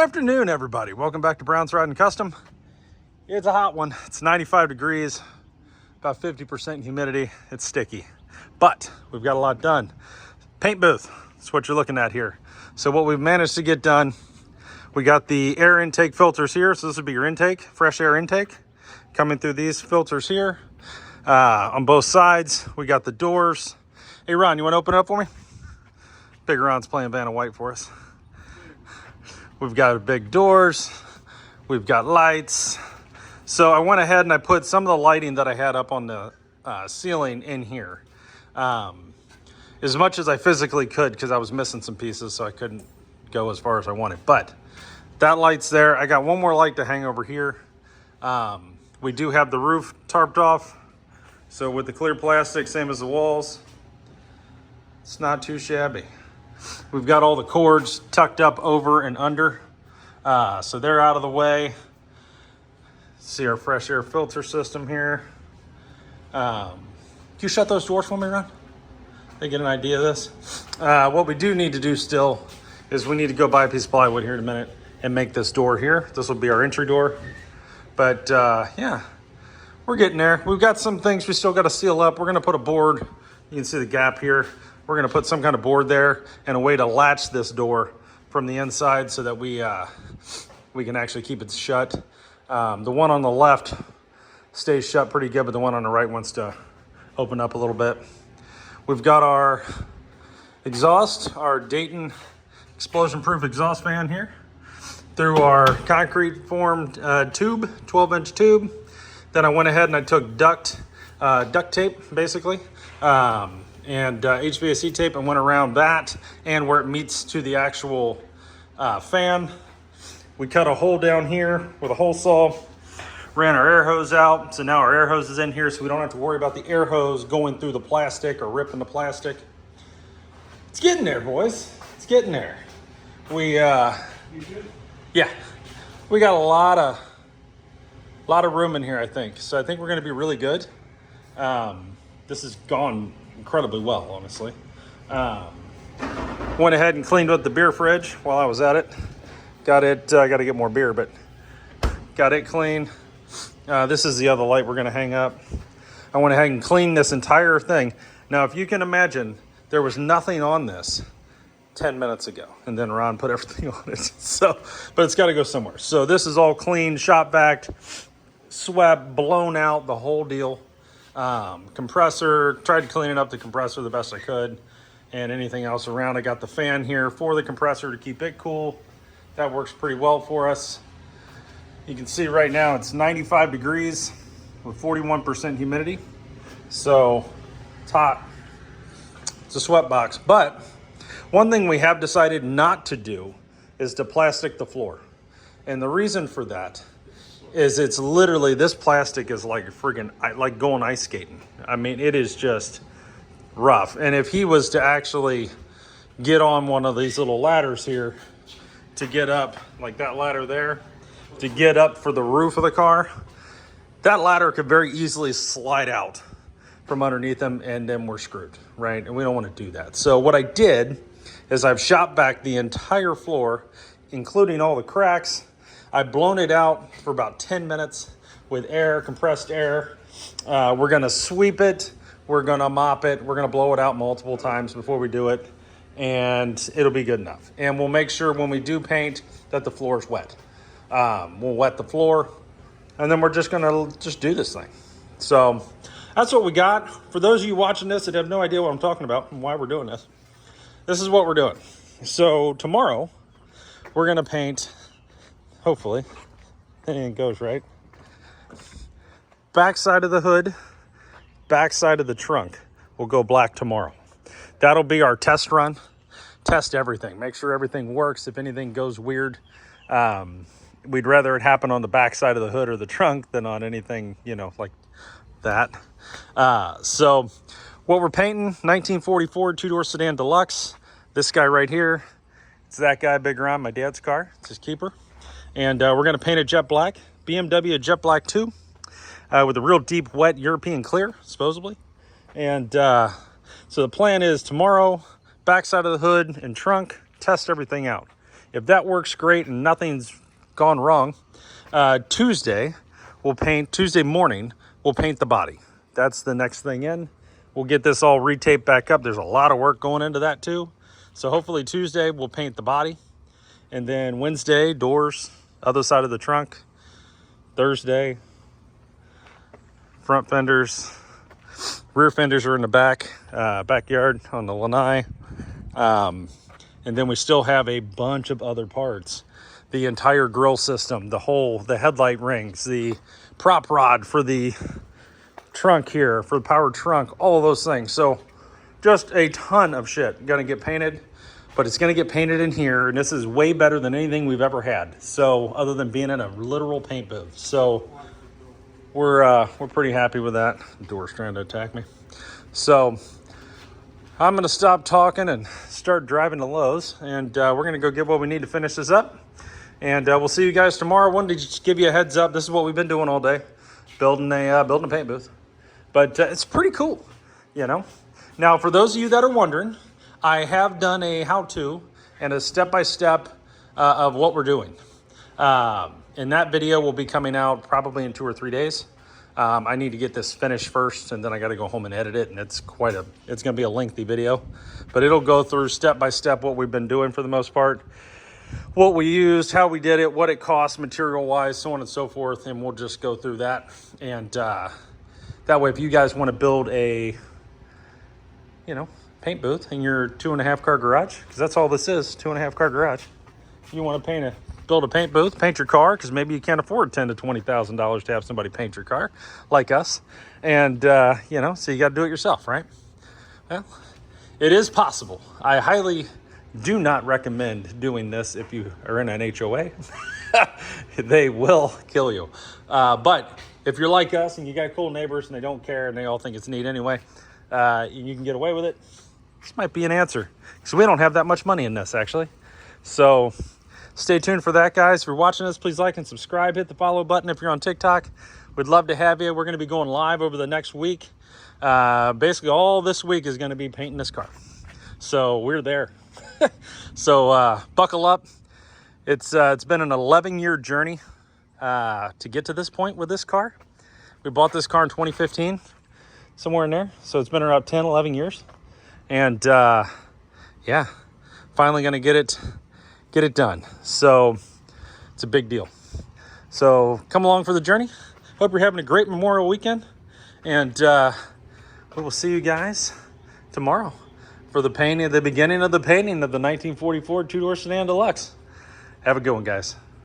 Good afternoon, everybody. Welcome back to Brown's Riding Custom. It's a hot one. It's 95 degrees, about 50% humidity. It's sticky, but we've got a lot done. Paint booth, that's what you're looking at here. So what we've managed to get done, we got the air intake filters here. So this would be your intake, fresh air intake, coming through these filters here. On both sides, we got the doors. Hey, Ron, you want to open it up for me? Big Ron's playing Vanna White for us. We've got big doors, we've got lights. So I went ahead and I put some of the lighting that I had up on the ceiling in here. As much as I physically could, because I was missing some pieces, so I couldn't go as far as I wanted. But that light's there. I got one more light to hang over here. We do have the roof tarped off. So with the clear plastic, same as the walls, it's not too shabby. We've got all the cords tucked up over and under, so they're out of the way. See our fresh air filter system here. Can you shut those doors for me, Ron? They get an idea of this. What we do need to do still is we need to go buy a piece of plywood here in a minute and make this door here. This will be our entry door. But yeah, we're getting there. We've got some things we still got to seal up. We're gonna put a board. You can see the gap here. We're gonna put some kind of board there and a way to latch this door from the inside so that we can actually keep it shut. The one on the left stays shut pretty good, but the one on the right wants to open up a little bit. We've got our exhaust, our Dayton explosion-proof exhaust fan here through our concrete formed tube, 12-inch tube. Then I went ahead and I took duct tape, basically, and HVAC tape, and went around that and where it meets to the actual fan. We cut a hole down here with a hole saw, ran our air hose out. So now our air hose is in here, so we don't have to worry about the air hose going through the plastic or ripping the plastic. It's getting there, boys. It's getting there. We, yeah, we got a lot of room in here, I think. So I think we're gonna be really good. This has gone incredibly well, honestly. Went ahead and cleaned up the beer fridge while I was at it. Got it, I gotta get more beer, but got it clean. This is the other light we're gonna hang up. I went ahead and cleaned this entire thing. Now, if you can imagine, there was nothing on this 10 minutes ago, and then Ron put everything on it. So, but it's gotta go somewhere. So this is all clean, shop vac, swept, blown out, the whole deal. Compressor, tried cleaning up the compressor the best I could, and anything else around. I got the fan here for the compressor to keep it cool. That works pretty well for us. You can see right now it's 95 degrees with 41% humidity. So it's hot. It's a sweat box. But one thing we have decided not to do is to plastic the floor. And the reason for that is it's literally, this plastic is like friggin', like going ice skating. I mean, it is just rough. And if he was to actually get on one of these little ladders here to get up, like that ladder there, to get up for the roof of the car, that ladder could very easily slide out from underneath him, and then we're screwed, right? And we don't want to do that. So what I did is I've shot back the entire floor, including all the cracks. I've blown it out for about 10 minutes with air, compressed air. We're gonna sweep it, we're gonna mop it, we're gonna blow it out multiple times before we do it, and it'll be good enough. And we'll make sure when we do paint that the floor is wet. We'll wet the floor, and then we're just gonna do this thing. So that's what we got. For those of you watching this that have no idea what I'm talking about and why we're doing this, this is what we're doing. So tomorrow, we're gonna paint, hopefully, anything goes right, back side of the hood, back side of the trunk will go black tomorrow. That'll be our test run. Test everything, make sure everything works. If anything goes weird, we'd rather it happen on the back side of the hood or the trunk than on anything, you know, like that. So what we're painting, 1944 two-door sedan deluxe. This guy right here, it's that guy, Big Ron, my dad's car. It's his keeper. And we're gonna paint it jet black, BMW jet black 2, with a real deep, wet European clear, supposedly. And so the plan is tomorrow, backside of the hood and trunk, test everything out. If that works great and nothing's gone wrong, Tuesday morning, we'll paint the body. That's the next thing in. We'll get this all retaped back up. There's a lot of work going into that too. So hopefully Tuesday we'll paint the body. And then Wednesday, doors, other side of the trunk. Thursday, front fenders, rear fenders are in the backyard on the lanai. And then we still have a bunch of other parts. The entire grill system, the headlight rings, the prop rod for the trunk here, for the power trunk, all of those things. So just a ton of shit gonna get painted, but it's gonna get painted in here, and this is way better than anything we've ever had. So other than being in a literal paint booth. So we're pretty happy with that. The door's trying to attack me. So I'm gonna stop talking and start driving to Lowe's, and we're gonna go get what we need to finish this up. And we'll see you guys tomorrow. I wanted to just give you a heads up. This is what we've been doing all day, building a paint booth. But it's pretty cool, you know. Now, for those of you that are wondering, I have done a how-to and a step-by-step of what we're doing. And that video will be coming out probably in 2 or 3 days. I need to get this finished first, and then I got to go home and edit it. And it's going to be a lengthy video, but it'll go through step-by-step what we've been doing for the most part. What we used, how we did it, what it cost material-wise, so on and so forth, and we'll just go through that. And that way, if you guys want to build a, paint booth in your 2.5 car garage, because that's all this is, 2.5 car garage. You want to build a paint booth, paint your car, because maybe you can't afford $10,000 to $20,000 to have somebody paint your car, like us. And, so you got to do it yourself, right? Well, it is possible. I highly do not recommend doing this if you are in an HOA. They will kill you. But if you're like us and you got cool neighbors and they don't care and they all think it's neat anyway, you can get away with it. This might be an answer, because we don't have that much money in this, actually. So stay tuned for that, guys. If you're watching this, please like and subscribe. Hit the follow button if you're on TikTok. We'd love to have you. We're going to be going live over the next week. Basically, all this week is going to be painting this car. So we're there. So buckle up. It's been an 11-year journey to get to this point with this car. We bought this car in 2015, somewhere in there. So it's been around 10, 11 years. And yeah, finally going to get it done. So it's a big deal. So come along for the journey. Hope you're having a great Memorial weekend. And we will see you guys tomorrow for the beginning of the painting of the 1944 two-door sedan deluxe. Have a good one, guys.